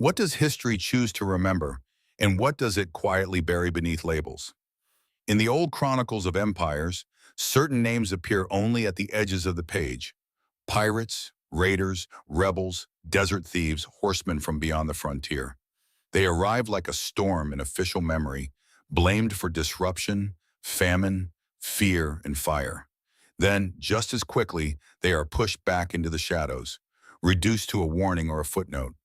What does history choose to remember, and what does it quietly bury beneath labels? In the old chronicles of empires, certain names appear only at the edges of the page. Pirates, raiders, rebels, desert thieves, horsemen from beyond the frontier. They arrive like a storm in official memory, blamed for disruption, famine, fear, and fire. Then, just as quickly, they are pushed back into the shadows, reduced to a warning or a footnote.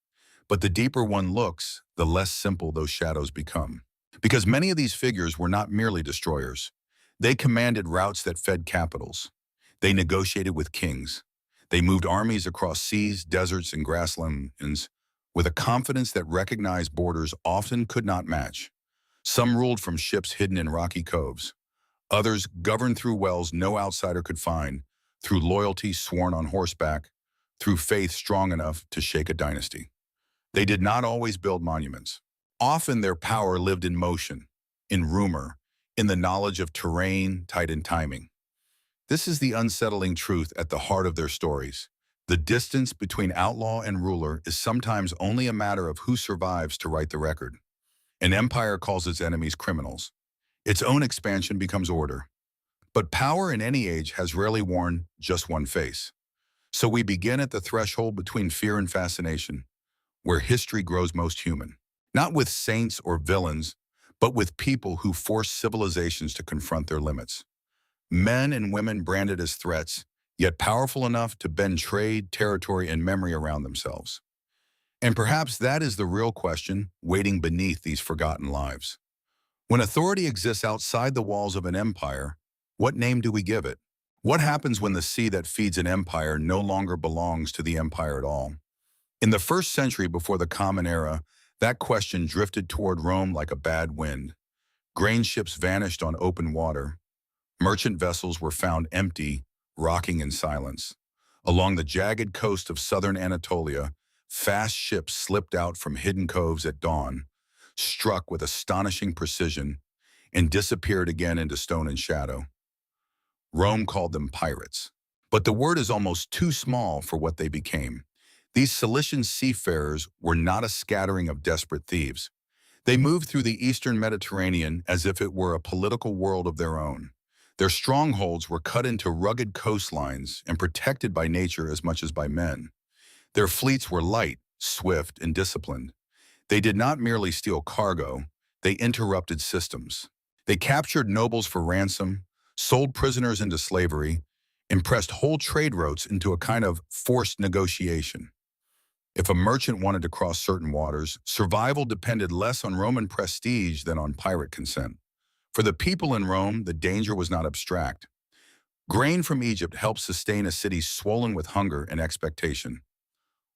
But the deeper one looks, the less simple those shadows become. Because many of these figures were not merely destroyers. They commanded routes that fed capitals. They negotiated with kings. They moved armies across seas, deserts, and grasslands with a confidence that recognized borders often could not match. Some ruled from ships hidden in rocky coves. Others governed through wells no outsider could find, through loyalty sworn on horseback, through faith strong enough to shake a dynasty. They did not always build monuments. Often their power lived in motion, in rumor, in the knowledge of terrain, tide, and timing. This is the unsettling truth at the heart of their stories. The distance between outlaw and ruler is sometimes only a matter of who survives to write the record. An empire calls its enemies criminals. Its own expansion becomes order. But power in any age has rarely worn just one face. So we begin at the threshold between fear and fascination, where history grows most human. Not with saints or villains, but with people who force civilizations to confront their limits. Men and women branded as threats, yet powerful enough to bend trade, territory, and memory around themselves. And perhaps that is the real question waiting beneath these forgotten lives. When authority exists outside the walls of an empire, what name do we give it? What happens when the sea that feeds an empire no longer belongs to the empire at all? In the first century before the Common Era, that question drifted toward Rome like a bad wind. Grain ships vanished on open water. Merchant vessels were found empty, rocking in silence. Along the jagged coast of southern Anatolia, fast ships slipped out from hidden coves at dawn, struck with astonishing precision, and disappeared again into stone and shadow. Rome called them pirates. But the word is almost too small for what they became. These Cilician seafarers were not a scattering of desperate thieves. They moved through the eastern Mediterranean as if it were a political world of their own. Their strongholds were cut into rugged coastlines and protected by nature as much as by men. Their fleets were light, swift, and disciplined. They did not merely steal cargo, they interrupted systems. They captured nobles for ransom, sold prisoners into slavery, and pressed whole trade routes into a kind of forced negotiation. If a merchant wanted to cross certain waters, survival depended less on Roman prestige than on pirate consent. For the people in Rome, the danger was not abstract. Grain from Egypt helped sustain a city swollen with hunger and expectation.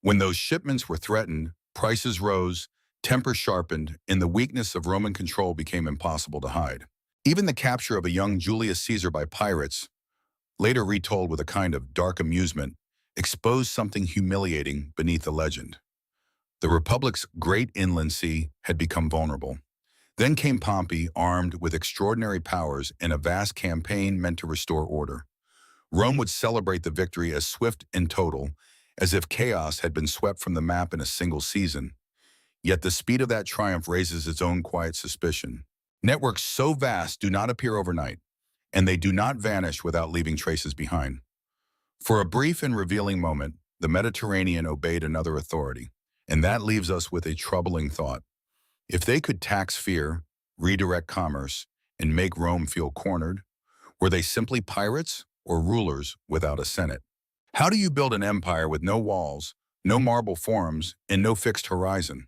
When those shipments were threatened, prices rose, temper sharpened, and the weakness of Roman control became impossible to hide. Even the capture of a young Julius Caesar by pirates, later retold with a kind of dark amusement, exposed something humiliating beneath the legend. The Republic's great inland sea had become vulnerable. Then came Pompey, armed with extraordinary powers and a vast campaign meant to restore order. Rome would celebrate the victory as swift and total, as if chaos had been swept from the map in a single season. Yet the speed of that triumph raises its own quiet suspicion. Networks so vast do not appear overnight, and they do not vanish without leaving traces behind. For a brief and revealing moment, the Mediterranean obeyed another authority, and that leaves us with a troubling thought. If they could tax fear, redirect commerce, and make Rome feel cornered, were they simply pirates or rulers without a senate? How do you build an empire with no walls, no marble forums, and no fixed horizon?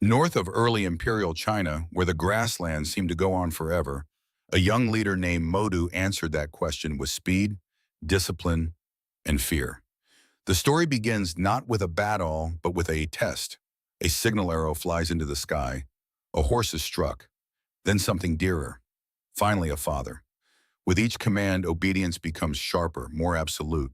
North of early imperial China, where the grasslands seemed to go on forever, a young leader named Modu answered that question with speed, discipline, and fear. The story begins not with a battle, but with a test. A signal arrow flies into the sky. A horse is struck. Then something dearer. Finally, a father. With each command, obedience becomes sharper, more absolute,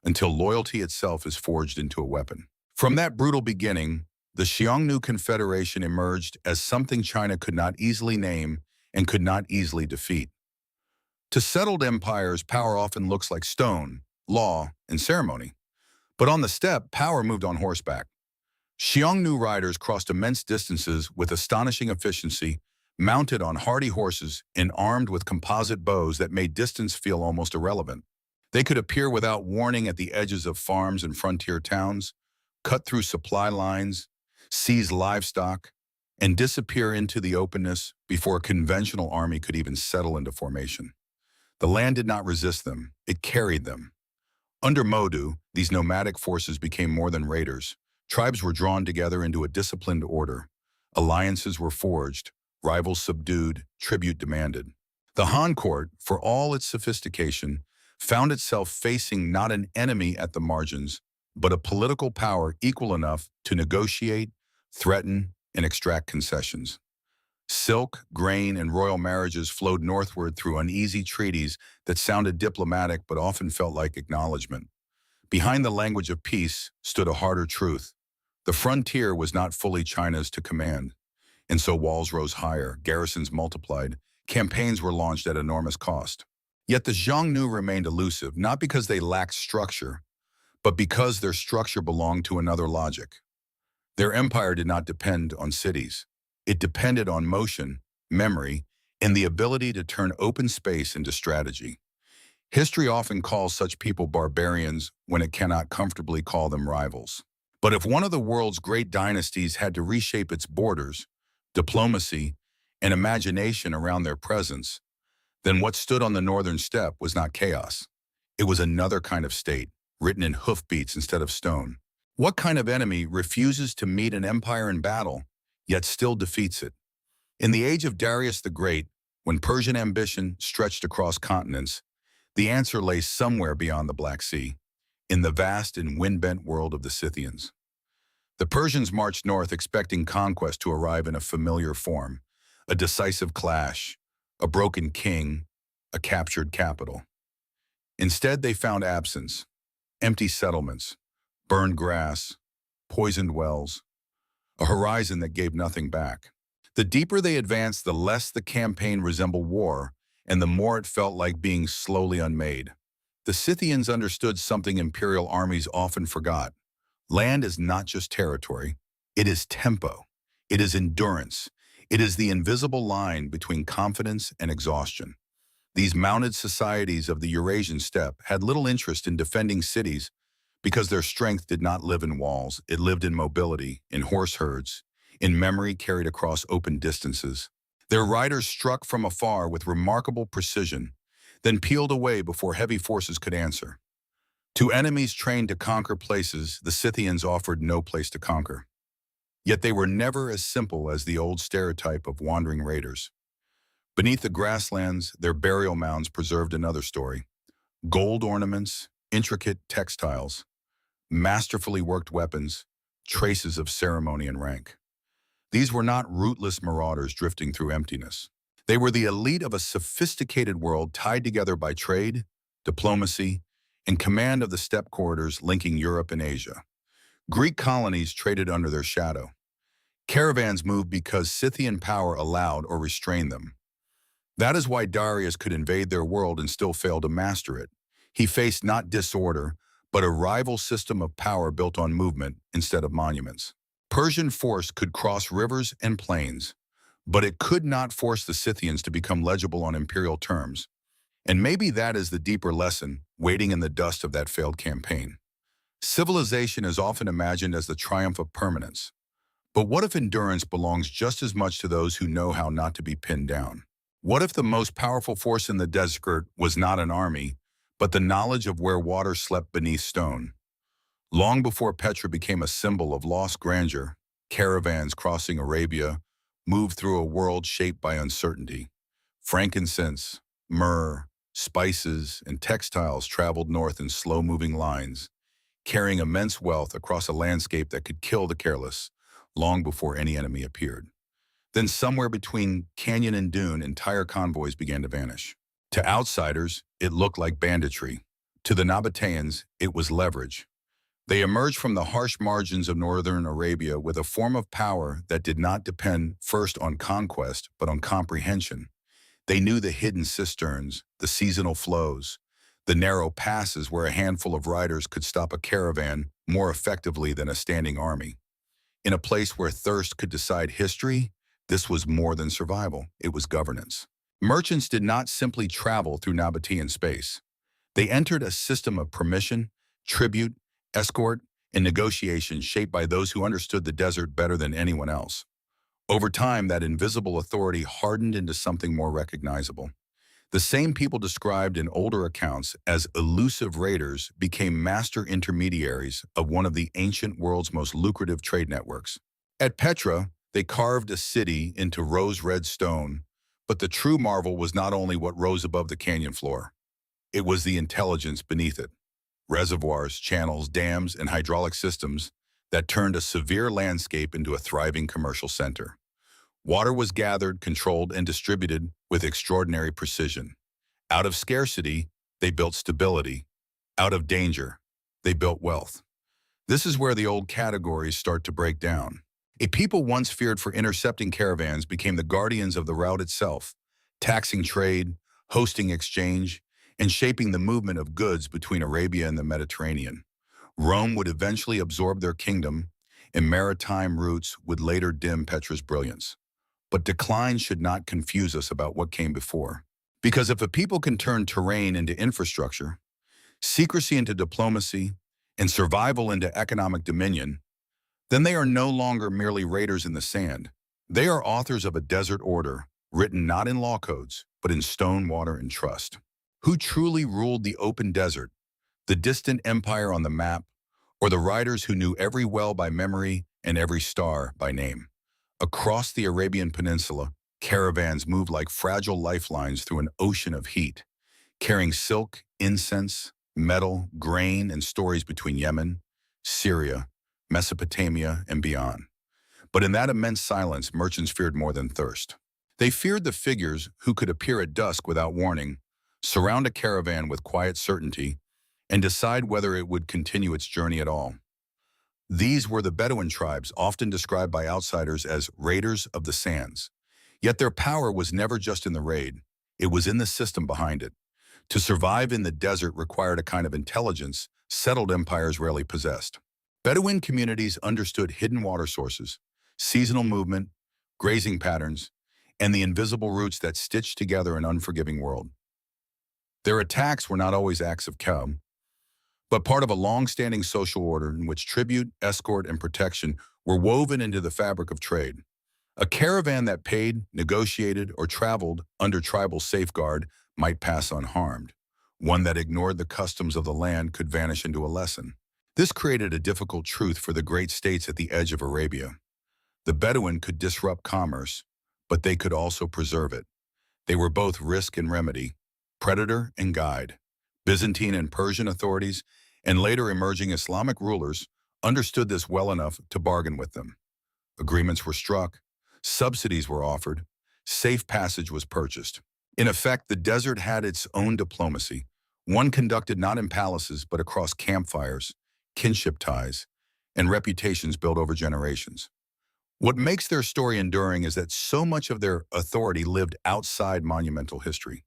until loyalty itself is forged into a weapon. From that brutal beginning, the Xiongnu Confederation emerged as something China could not easily name and could not easily defeat. To settled empires, power often looks like stone, law, and ceremony. But on the steppe, power moved on horseback. Xiongnu riders crossed immense distances with astonishing efficiency, mounted on hardy horses and armed with composite bows that made distance feel almost irrelevant. They could appear without warning at the edges of farms and frontier towns, cut through supply lines, seize livestock, and disappear into the openness before a conventional army could even settle into formation. The land did not resist them, it carried them. Under Modu, these nomadic forces became more than raiders. Tribes were drawn together into a disciplined order. Alliances were forged, rivals subdued, tribute demanded. The Han court, for all its sophistication, found itself facing not an enemy at the margins, but a political power equal enough to negotiate, threaten, and extract concessions. Silk, grain, and royal marriages flowed northward through uneasy treaties that sounded diplomatic but often felt like acknowledgement. Behind the language of peace stood a harder truth. The frontier was not fully China's to command, and so walls rose higher, garrisons multiplied, campaigns were launched at enormous cost. Yet the Xiongnu remained elusive, not because they lacked structure, but because their structure belonged to another logic. Their empire did not depend on cities. It depended on motion, memory, and the ability to turn open space into strategy. History often calls such people barbarians when it cannot comfortably call them rivals. But if one of the world's great dynasties had to reshape its borders, diplomacy, and imagination around their presence, then what stood on the northern steppe was not chaos. It was another kind of state, written in hoofbeats instead of stone. What kind of enemy refuses to meet an empire in battle, yet still defeats it? In the age of Darius the Great, when Persian ambition stretched across continents, the answer lay somewhere beyond the Black Sea, in the vast and wind-bent world of the Scythians. The Persians marched north expecting conquest to arrive in a familiar form, a decisive clash, a broken king, a captured capital. Instead, they found absence, empty settlements, burned grass, poisoned wells, a horizon that gave nothing back. The deeper they advanced, the less the campaign resembled war, and the more it felt like being slowly unmade. The Scythians understood something imperial armies often forgot. Land is not just territory, it is tempo, it is endurance, it is the invisible line between confidence and exhaustion. These mounted societies of the Eurasian steppe had little interest in defending cities because their strength did not live in walls, it lived in mobility, in horse herds, in memory carried across open distances. Their riders struck from afar with remarkable precision, then peeled away before heavy forces could answer. To enemies trained to conquer places, the Scythians offered no place to conquer. Yet they were never as simple as the old stereotype of wandering raiders. Beneath the grasslands, their burial mounds preserved another story. Gold ornaments, intricate textiles, masterfully worked weapons, traces of ceremony and rank. These were not rootless marauders drifting through emptiness. They were the elite of a sophisticated world tied together by trade, diplomacy, and command of the steppe corridors linking Europe and Asia. Greek colonies traded under their shadow. Caravans moved because Scythian power allowed or restrained them. That is why Darius could invade their world and still fail to master it. He faced not disorder, but a rival system of power built on movement instead of monuments. Persian force could cross rivers and plains, but it could not force the Scythians to become legible on imperial terms. And maybe that is the deeper lesson waiting in the dust of that failed campaign. Civilization is often imagined as the triumph of permanence. But what if endurance belongs just as much to those who know how not to be pinned down? What if the most powerful force in the desert was not an army, but the knowledge of where water slept beneath stone? Long before Petra became a symbol of lost grandeur, caravans crossing Arabia moved through a world shaped by uncertainty. Frankincense, myrrh, spices, and textiles traveled north in slow-moving lines, carrying immense wealth across a landscape that could kill the careless long before any enemy appeared. Then somewhere between canyon and dune, entire convoys began to vanish. To outsiders, it looked like banditry. To the Nabataeans, it was leverage. They emerged from the harsh margins of northern Arabia with a form of power that did not depend first on conquest, but on comprehension. They knew the hidden cisterns, the seasonal flows, the narrow passes where a handful of riders could stop a caravan more effectively than a standing army. In a place where thirst could decide history, this was more than survival, it was governance. Merchants did not simply travel through Nabataean space. They entered a system of permission, tribute, escort, and negotiation shaped by those who understood the desert better than anyone else. Over time, that invisible authority hardened into something more recognizable. The same people described in older accounts as elusive raiders became master intermediaries of one of the ancient world's most lucrative trade networks. At Petra, they carved a city into rose-red stone, but the true marvel was not only what rose above the canyon floor. It was the intelligence beneath it. Reservoirs, channels, dams, and hydraulic systems that turned a severe landscape into a thriving commercial center. Water was gathered, controlled, and distributed with extraordinary precision. Out of scarcity, they built stability. Out of danger, they built wealth. This is where the old categories start to break down. A people once feared for intercepting caravans became the guardians of the route itself, taxing trade, hosting exchange, and shaping the movement of goods between Arabia and the Mediterranean. Rome would eventually absorb their kingdom, and maritime routes would later dim Petra's brilliance. But decline should not confuse us about what came before. Because if a people can turn terrain into infrastructure, secrecy into diplomacy, and survival into economic dominion, then they are no longer merely raiders in the sand. They are authors of a desert order, written not in law codes, but in stone, water, and trust. Who truly ruled the open desert, the distant empire on the map, or the riders who knew every well by memory and every star by name? Across the Arabian Peninsula, caravans moved like fragile lifelines through an ocean of heat, carrying silk, incense, metal, grain, and stories between Yemen, Syria, Mesopotamia, and beyond. But in that immense silence, merchants feared more than thirst. They feared the figures who could appear at dusk without warning, surround a caravan with quiet certainty, and decide whether it would continue its journey at all. These were the Bedouin tribes, often described by outsiders as raiders of the sands. Yet their power was never just in the raid, it was in the system behind it. To survive in the desert required a kind of intelligence settled empires rarely possessed. Bedouin communities understood hidden water sources, seasonal movement, grazing patterns, and the invisible roots that stitched together an unforgiving world. Their attacks were not always acts of cow, but part of a long-standing social order in which tribute, escort, and protection were woven into the fabric of trade. A caravan that paid, negotiated, or traveled under tribal safeguard might pass unharmed. One that ignored the customs of the land could vanish into a lesson. This created a difficult truth for the great states at the edge of Arabia. The Bedouin could disrupt commerce, but they could also preserve it. They were both risk and remedy, predator and guide. Byzantine and Persian authorities, and later emerging Islamic rulers, understood this well enough to bargain with them. Agreements were struck, subsidies were offered, safe passage was purchased. In effect, the desert had its own diplomacy, one conducted not in palaces but across campfires, kinship ties, and reputations built over generations. What makes their story enduring is that so much of their authority lived outside monumental history.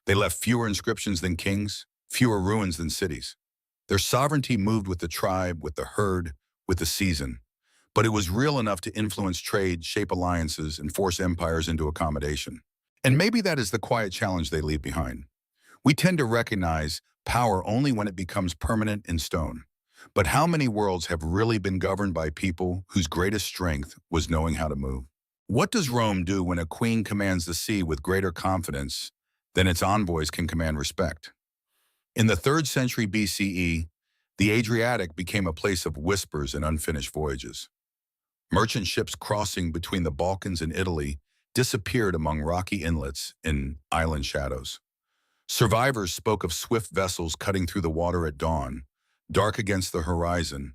They left fewer inscriptions than kings, fewer ruins than cities. Their sovereignty moved with the tribe, with the herd, with the season. But it was real enough to influence trade, shape alliances, and force empires into accommodation. And maybe that is the quiet challenge they leave behind. We tend to recognize power only when it becomes permanent in stone. But how many worlds have really been governed by people whose greatest strength was knowing how to move? What does Rome do when a queen commands the sea with greater confidence than its envoys can command respect? In the 3rd century BCE, the Adriatic became a place of whispers and unfinished voyages. Merchant ships crossing between the Balkans and Italy disappeared among rocky inlets in island shadows. Survivors spoke of swift vessels cutting through the water at dawn, dark against the horizon,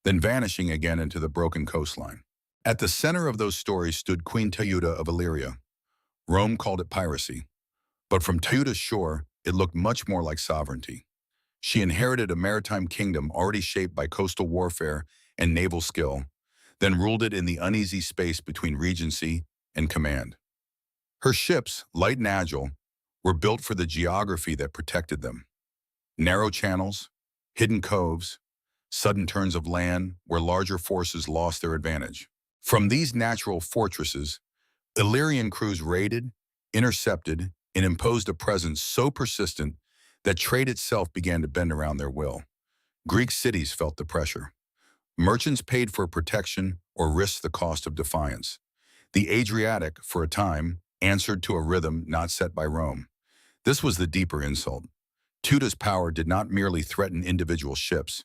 then vanishing again into the broken coastline. At the center of those stories stood Queen Teuta of Illyria. Rome called it piracy, but from Teuta's shore, it looked much more like sovereignty. She inherited a maritime kingdom already shaped by coastal warfare and naval skill, then ruled it in the uneasy space between regency and command. Her ships, light and agile, were built for the geography that protected them. Narrow channels, hidden coves, sudden turns of land where larger forces lost their advantage. From these natural fortresses, Illyrian crews raided, intercepted, and imposed a presence so persistent that trade itself began to bend around their will. Greek cities felt the pressure. Merchants paid for protection or risked the cost of defiance. The Adriatic, for a time, answered to a rhythm not set by Rome. This was the deeper insult. Teuta's power did not merely threaten individual ships.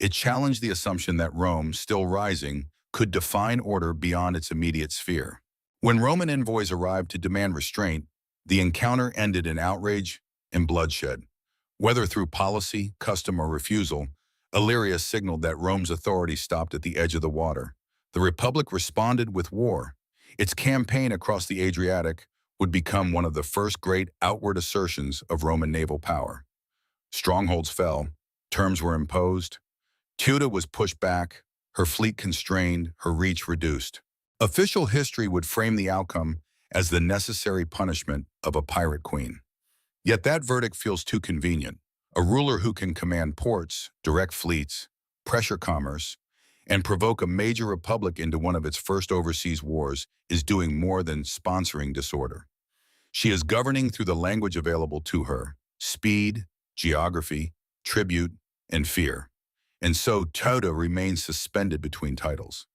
It challenged the assumption that Rome, still rising, could define order beyond its immediate sphere. When Roman envoys arrived to demand restraint, the encounter ended in outrage and bloodshed. Whether through policy, custom, or refusal, Illyria signaled that Rome's authority stopped at the edge of the water. The Republic responded with war. Its campaign across the Adriatic would become one of the first great outward assertions of Roman naval power. Strongholds fell, terms were imposed. Teuta was pushed back, her fleet constrained, her reach reduced. Official history would frame the outcome as the necessary punishment of a pirate queen. Yet that verdict feels too convenient. A ruler who can command ports, direct fleets, pressure commerce, and provoke a major republic into one of its first overseas wars is doing more than sponsoring disorder. She is governing through the language available to her: speed, geography, tribute, and fear. And so Teuta remains suspended between titles.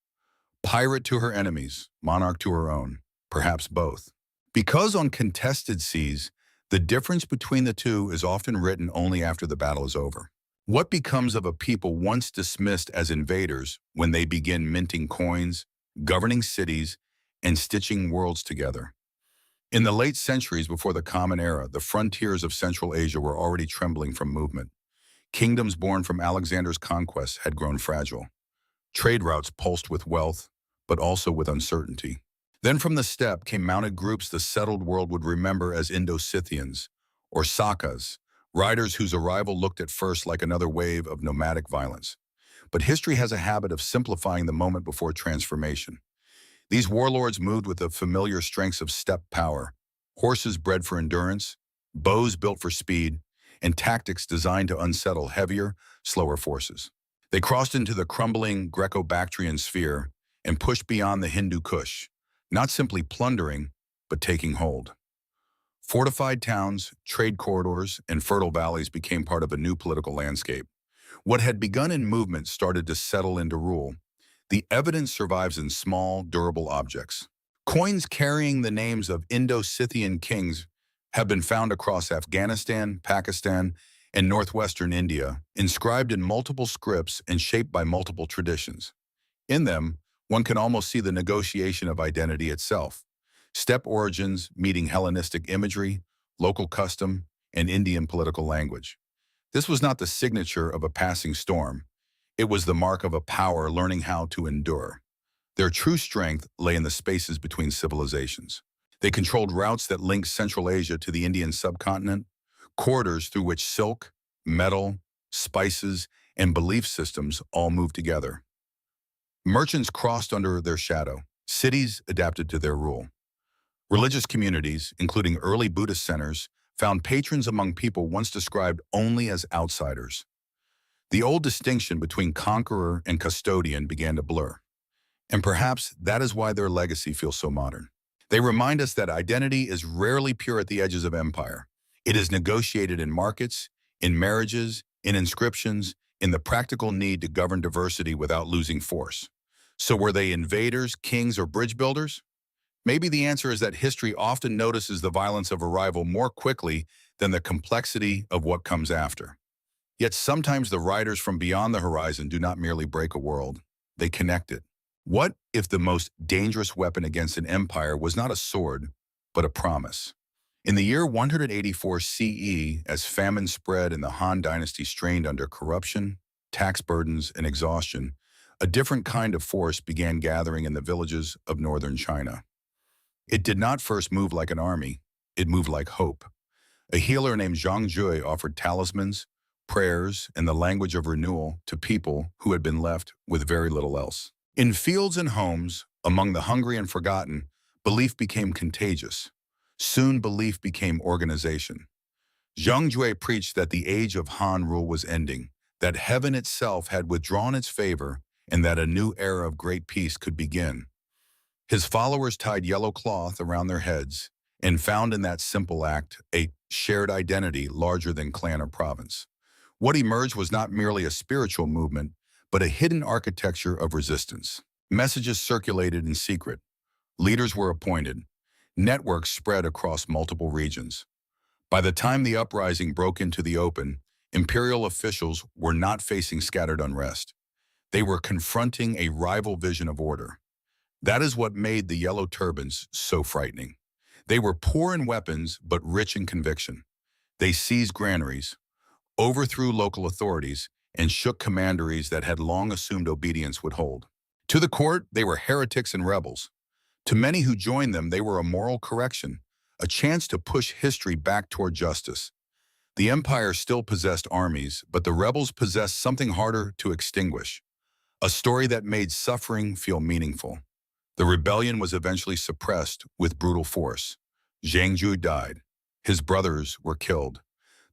Pirate to her enemies, monarch to her own, perhaps both. Because on contested seas, the difference between the two is often written only after the battle is over. What becomes of a people once dismissed as invaders when they begin minting coins, governing cities, and stitching worlds together? In the late centuries before the Common Era, the frontiers of Central Asia were already trembling from movement. Kingdoms born from Alexander's conquests had grown fragile. Trade routes pulsed with wealth, but also with uncertainty. Then from the steppe came mounted groups the settled world would remember as Indo-Scythians, or Sakas, riders whose arrival looked at first like another wave of nomadic violence. But history has a habit of simplifying the moment before transformation. These warlords moved with the familiar strengths of steppe power: horses bred for endurance, bows built for speed, and tactics designed to unsettle heavier, slower forces. They crossed into the crumbling Greco-Bactrian sphere and pushed beyond the Hindu Kush, not simply plundering, but taking hold. Fortified towns, trade corridors, and fertile valleys became part of a new political landscape. What had begun in movement started to settle into rule. The evidence survives in small, durable objects. Coins carrying the names of Indo-Scythian kings have been found across Afghanistan, Pakistan, and northwestern India, inscribed in multiple scripts and shaped by multiple traditions. In them, one can almost see the negotiation of identity itself: steppe origins meeting Hellenistic imagery, local custom, and Indian political language. This was not the signature of a passing storm. It was the mark of a power learning how to endure. Their true strength lay in the spaces between civilizations. They controlled routes that linked Central Asia to the Indian subcontinent, corridors through which silk, metal, spices, and belief systems all moved together. Merchants crossed under their shadow. Cities adapted to their rule. Religious communities, including early Buddhist centers, found patrons among people once described only as outsiders. The old distinction between conqueror and custodian began to blur. And perhaps that is why their legacy feels so modern. They remind us that identity is rarely pure at the edges of empire. It is negotiated in markets, in marriages, in inscriptions, in the practical need to govern diversity without losing force. So were they invaders, kings, or bridge builders? Maybe the answer is that history often notices the violence of arrival more quickly than the complexity of what comes after. Yet sometimes the riders from beyond the horizon do not merely break a world, they connect it. What if the most dangerous weapon against an empire was not a sword, but a promise? In the year 184 CE, as famine spread and the Han dynasty strained under corruption, tax burdens, and exhaustion, a different kind of force began gathering in the villages of northern China. It did not first move like an army, it moved like hope. A healer named Xiongnu offered talismans, prayers, and the language of renewal to people who had been left with very little else. In fields and homes, among the hungry and forgotten, belief became contagious. Soon belief became organization. Xiongnu preached that the age of Han rule was ending, that heaven itself had withdrawn its favor and that a new era of great peace could begin. His followers tied yellow cloth around their heads and found in that simple act a shared identity larger than clan or province. What emerged was not merely a spiritual movement, but a hidden architecture of resistance. Messages circulated in secret. Leaders were appointed. Networks spread across multiple regions. By the time the uprising broke into the open, imperial officials were not facing scattered unrest. They were confronting a rival vision of order. That is what made the Yellow Turbans so frightening. They were poor in weapons, but rich in conviction. They seized granaries, overthrew local authorities, and shook commanderies that had long assumed obedience would hold. To the court, they were heretics and rebels. To many who joined them, they were a moral correction, a chance to push history back toward justice. The empire still possessed armies, but the rebels possessed something harder to extinguish, a story that made suffering feel meaningful. The rebellion was eventually suppressed with brutal force. Xiongnu died. His brothers were killed.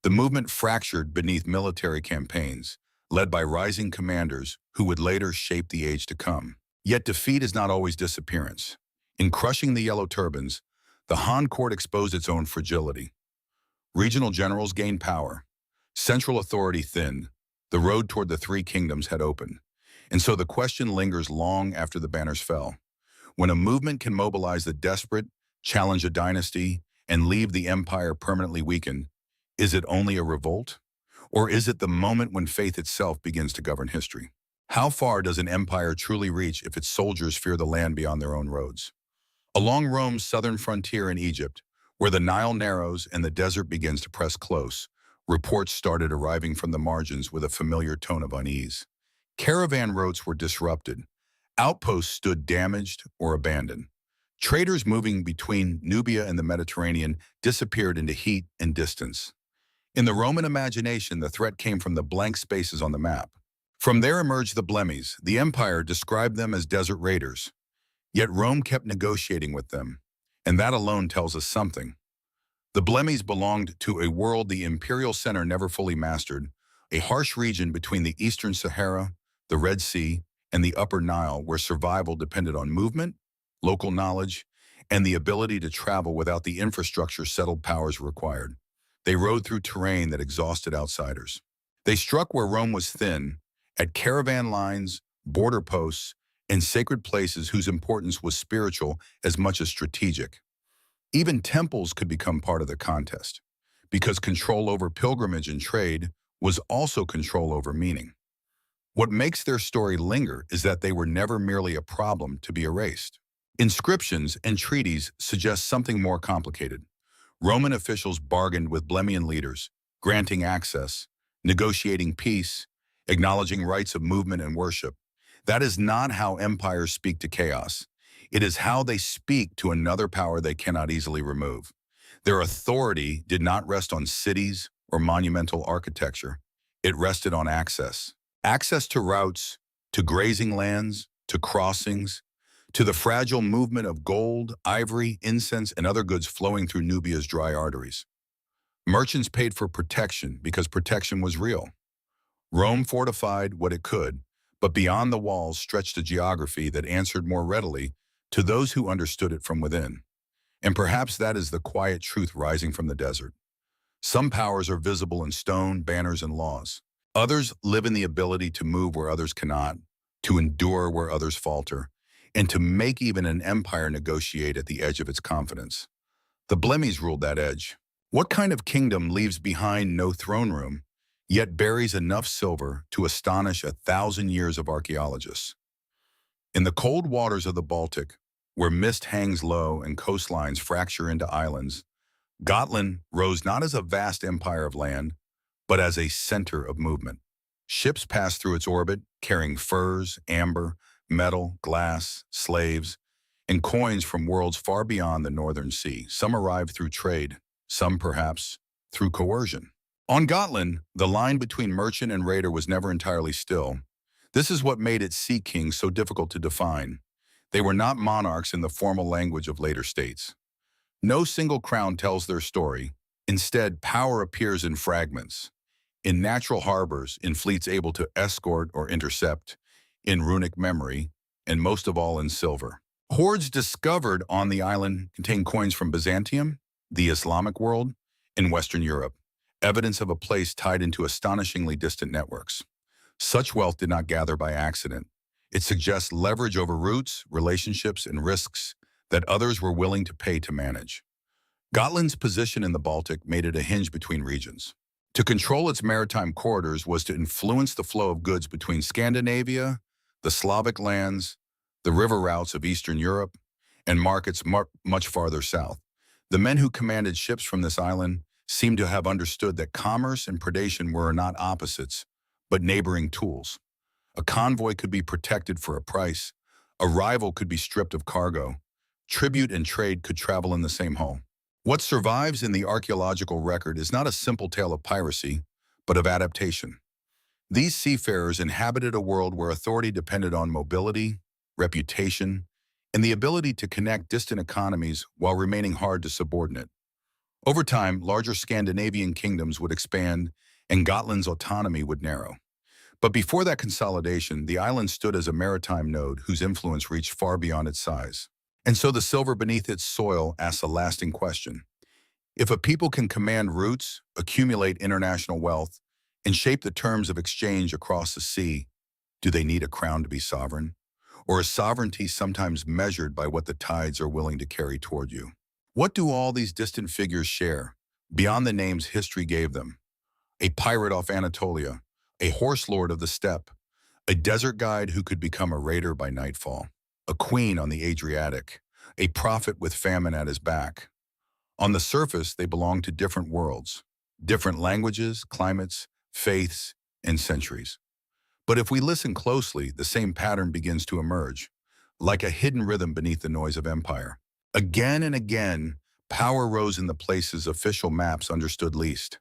The movement fractured beneath military campaigns, led by rising commanders who would later shape the age to come. Yet defeat is not always disappearance. In crushing the Yellow Turbans, the Han court exposed its own fragility. Regional generals gained power. Central authority thinned. The road toward the Three Kingdoms had opened. And so the question lingers long after the banners fell. When a movement can mobilize the desperate, challenge a dynasty, and leave the empire permanently weakened, is it only a revolt? Or is it the moment when faith itself begins to govern history? How far does an empire truly reach if its soldiers fear the land beyond their own roads? Along Rome's southern frontier in Egypt, where the Nile narrows and the desert begins to press close, reports started arriving from the margins with a familiar tone of unease. Caravan routes were disrupted. Outposts stood damaged or abandoned. Traders moving between Nubia and the Mediterranean disappeared into heat and distance. In the Roman imagination, the threat came from the blank spaces on the map. From there emerged the Blemmies. The empire described them as desert raiders. Yet Rome kept negotiating with them, and that alone tells us something. The Blemmies belonged to a world the imperial center never fully mastered, a harsh region between the eastern Sahara, the Red Sea, and the upper Nile where survival depended on movement, local knowledge, and the ability to travel without the infrastructure settled powers required. They rode through terrain that exhausted outsiders. They struck where Rome was thin, at caravan lines, border posts, and sacred places whose importance was spiritual as much as strategic. Even temples could become part of the contest, because control over pilgrimage and trade was also control over meaning. What makes their story linger is that they were never merely a problem to be erased. Inscriptions and treaties suggest something more complicated. Roman officials bargained with Blemian leaders, granting access, negotiating peace, acknowledging rights of movement and worship. That is not how empires speak to chaos. It is how they speak to another power they cannot easily remove. Their authority did not rest on cities or monumental architecture. It rested on access. Access to routes, to grazing lands, to crossings, to the fragile movement of gold, ivory, incense, and other goods flowing through Nubia's dry arteries. Merchants paid for protection because protection was real. Rome fortified what it could, but beyond the walls stretched a geography that answered more readily to those who understood it from within. And perhaps that is the quiet truth rising from the desert. Some powers are visible in stone, banners, and laws. Others live in the ability to move where others cannot, to endure where others falter, and to make even an empire negotiate at the edge of its confidence. The Blemmies ruled that edge. What kind of kingdom leaves behind no throne room, yet buries enough silver to astonish 1,000 years of archaeologists? In the cold waters of the Baltic, where mist hangs low and coastlines fracture into islands, Gotland rose not as a vast empire of land, but as a center of movement. Ships passed through its orbit, carrying furs, amber, metal, glass, slaves, and coins from worlds far beyond the northern sea. Some arrived through trade, some perhaps through coercion. On Gotland, the line between merchant and raider was never entirely still. This is what made its sea kings so difficult to define. They were not monarchs in the formal language of later states. No single crown tells their story. Instead, power appears in fragments, in natural harbors, in fleets able to escort or intercept, in runic memory, and most of all in silver. Hoards discovered on the island contain coins from Byzantium, the Islamic world, and Western Europe, evidence of a place tied into astonishingly distant networks. Such wealth did not gather by accident. It suggests leverage over routes, relationships, and risks that others were willing to pay to manage. Gotland's position in the Baltic made it a hinge between regions. To control its maritime corridors was to influence the flow of goods between Scandinavia, the Slavic lands, the river routes of Eastern Europe, and markets much farther south. The men who commanded ships from this island seemed to have understood that commerce and predation were not opposites, but neighboring tools. A convoy could be protected for a price, a rival could be stripped of cargo, tribute and trade could travel in the same hull. What survives in the archaeological record is not a simple tale of piracy, but of adaptation. These seafarers inhabited a world where authority depended on mobility, reputation, and the ability to connect distant economies while remaining hard to subordinate. Over time, larger Scandinavian kingdoms would expand and Gotland's autonomy would narrow. But before that consolidation, the island stood as a maritime node whose influence reached far beyond its size. And so the silver beneath its soil asks a lasting question. If a people can command routes, accumulate international wealth, and shape the terms of exchange across the sea, do they need a crown to be sovereign? Or is sovereignty sometimes measured by what the tides are willing to carry toward you? What do all these distant figures share, beyond the names history gave them? A pirate off Anatolia, a horse lord of the steppe, a desert guide who could become a raider by nightfall, a queen on the Adriatic, a prophet with famine at his back. On the surface, they belong to different worlds, different languages, climates, faiths, and centuries. But if we listen closely, the same pattern begins to emerge, like a hidden rhythm beneath the noise of empire. Again and again, power rose in the places official maps understood least.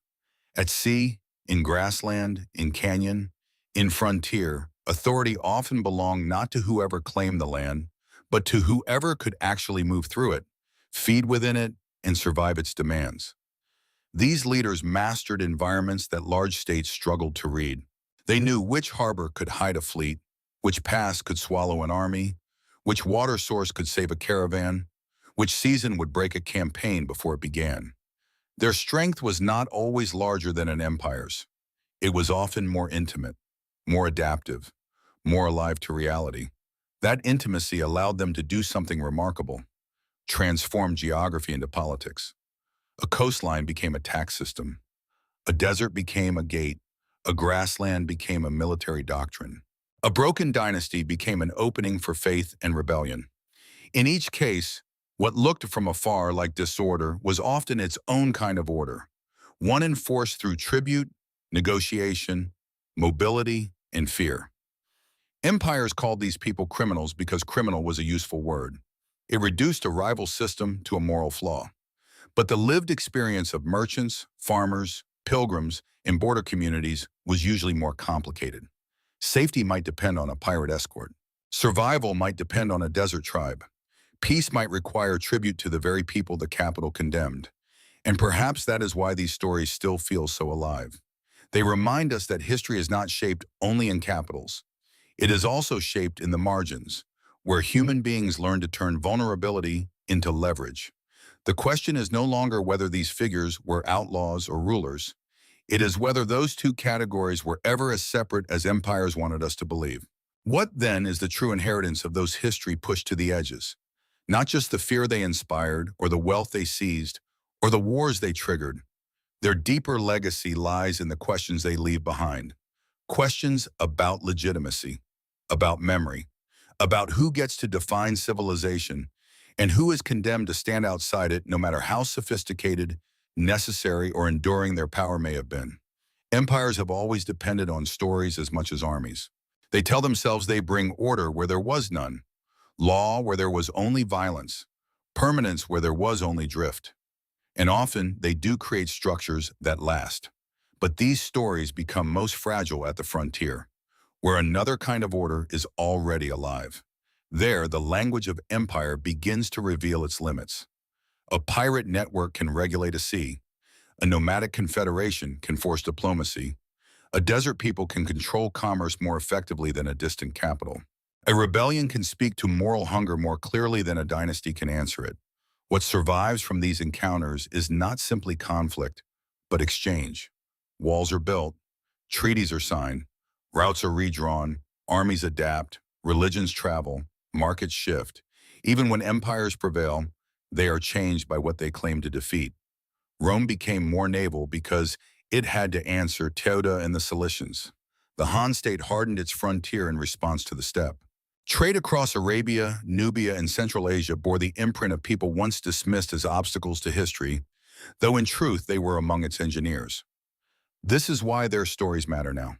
At sea, in grassland, in canyon, in frontier, authority often belonged not to whoever claimed the land, but to whoever could actually move through it, feed within it, and survive its demands. These leaders mastered environments that large states struggled to read. They knew which harbor could hide a fleet, which pass could swallow an army, which water source could save a caravan, which season would break a campaign before it began. Their strength was not always larger than an empire's. It was often more intimate, more adaptive, more alive to reality. That intimacy allowed them to do something remarkable, transform geography into politics. A coastline became a tax system. A desert became a gate. A grassland became a military doctrine. A broken dynasty became an opening for faith and rebellion. In each case, what looked from afar like disorder was often its own kind of order, one enforced through tribute, negotiation, mobility, and fear. Empires called these people criminals because criminal was a useful word. It reduced a rival system to a moral flaw. But the lived experience of merchants, farmers, pilgrims, and border communities was usually more complicated. Safety might depend on a pirate escort. Survival might depend on a desert tribe. Peace might require tribute to the very people the capital condemned. And perhaps that is why these stories still feel so alive. They remind us that history is not shaped only in capitals. It is also shaped in the margins, where human beings learn to turn vulnerability into leverage. The question is no longer whether these figures were outlaws or rulers. It is whether those two categories were ever as separate as empires wanted us to believe. What then is the true inheritance of those history pushed to the edges? Not just the fear they inspired, or the wealth they seized, or the wars they triggered. Their deeper legacy lies in the questions they leave behind. Questions about legitimacy, about memory, about who gets to define civilization, and who is condemned to stand outside it no matter how sophisticated, necessary, or enduring their power may have been. Empires have always depended on stories as much as armies. They tell themselves they bring order where there was none, law where there was only violence, permanence where there was only drift. And often they do create structures that last. But these stories become most fragile at the frontier, where another kind of order is already alive. There, the language of empire begins to reveal its limits. A pirate network can regulate a sea. A nomadic confederation can force diplomacy. A desert people can control commerce more effectively than a distant capital. A rebellion can speak to moral hunger more clearly than a dynasty can answer it. What survives from these encounters is not simply conflict, but exchange. Walls are built, treaties are signed, routes are redrawn, armies adapt, religions travel, markets shift. Even when empires prevail, they are changed by what they claim to defeat. Rome became more naval because it had to answer Teuta and the Cilicians. The Han state hardened its frontier in response to the steppe. Trade across Arabia, Nubia, and Central Asia bore the imprint of people once dismissed as obstacles to history, though in truth they were among its engineers. This is why their stories matter now.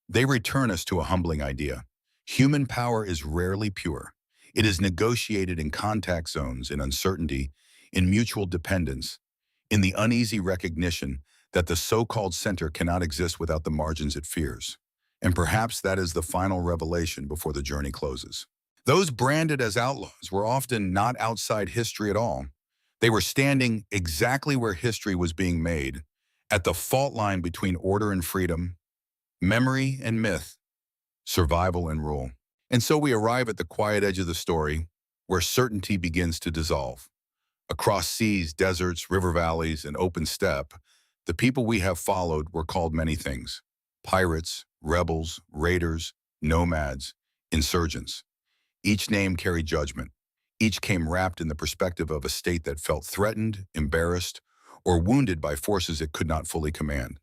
They return us to a humbling idea. Human power is rarely pure. It is negotiated in contact zones, in uncertainty, in mutual dependence, in the uneasy recognition that the so-called center cannot exist without the margins it fears. And perhaps that is the final revelation before the journey closes. Those branded as outlaws were often not outside history at all. They were standing exactly where history was being made, at the fault line between order and freedom, memory and myth, survival and rule. And so we arrive at the quiet edge of the story, where certainty begins to dissolve. Across seas, deserts, river valleys, and open steppe, the people we have followed were called many things: pirates, rebels, raiders, nomads, insurgents. Each name carried judgment. Each came wrapped in the perspective of a state that felt threatened, embarrassed, or wounded by forces it could not fully command.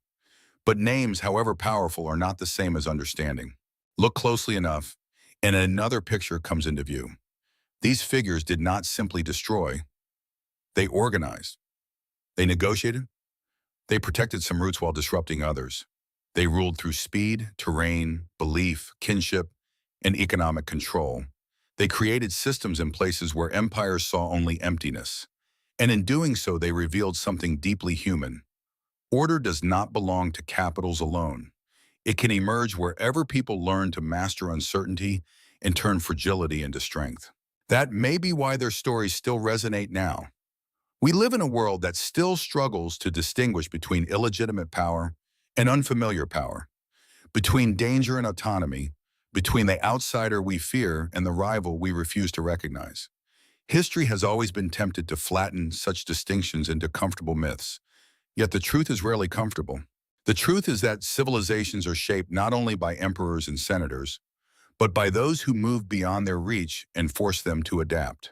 But names, however powerful, are not the same as understanding. Look closely enough, and another picture comes into view. These figures did not simply destroy. They organized. They negotiated. They protected some routes while disrupting others. They ruled through speed, terrain, belief, kinship, and economic control. They created systems in places where empires saw only emptiness. And in doing so, they revealed something deeply human. Order does not belong to capitals alone. It can emerge wherever people learn to master uncertainty and turn fragility into strength. That may be why their stories still resonate now. We live in a world that still struggles to distinguish between illegitimate power and unfamiliar power, between danger and autonomy, between the outsider we fear and the rival we refuse to recognize. History has always been tempted to flatten such distinctions into comfortable myths, yet the truth is rarely comfortable. The truth is that civilizations are shaped not only by emperors and senators, but by those who move beyond their reach and force them to adapt.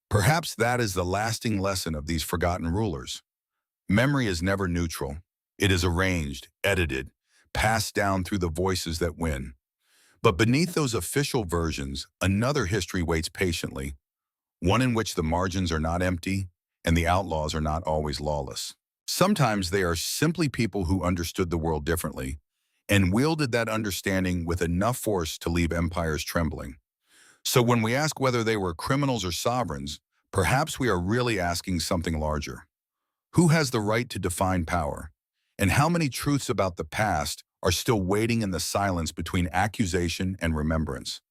Perhaps that is the lasting lesson of these forgotten rulers. Memory is never neutral. It is arranged, edited, passed down through the voices that win. But beneath those official versions, another history waits patiently, one in which the margins are not empty and the outlaws are not always lawless. Sometimes they are simply people who understood the world differently and wielded that understanding with enough force to leave empires trembling. So when we ask whether they were criminals or sovereigns, perhaps we are really asking something larger. Who has the right to define power? And how many truths about the past are still waiting in the silence between accusation and remembrance?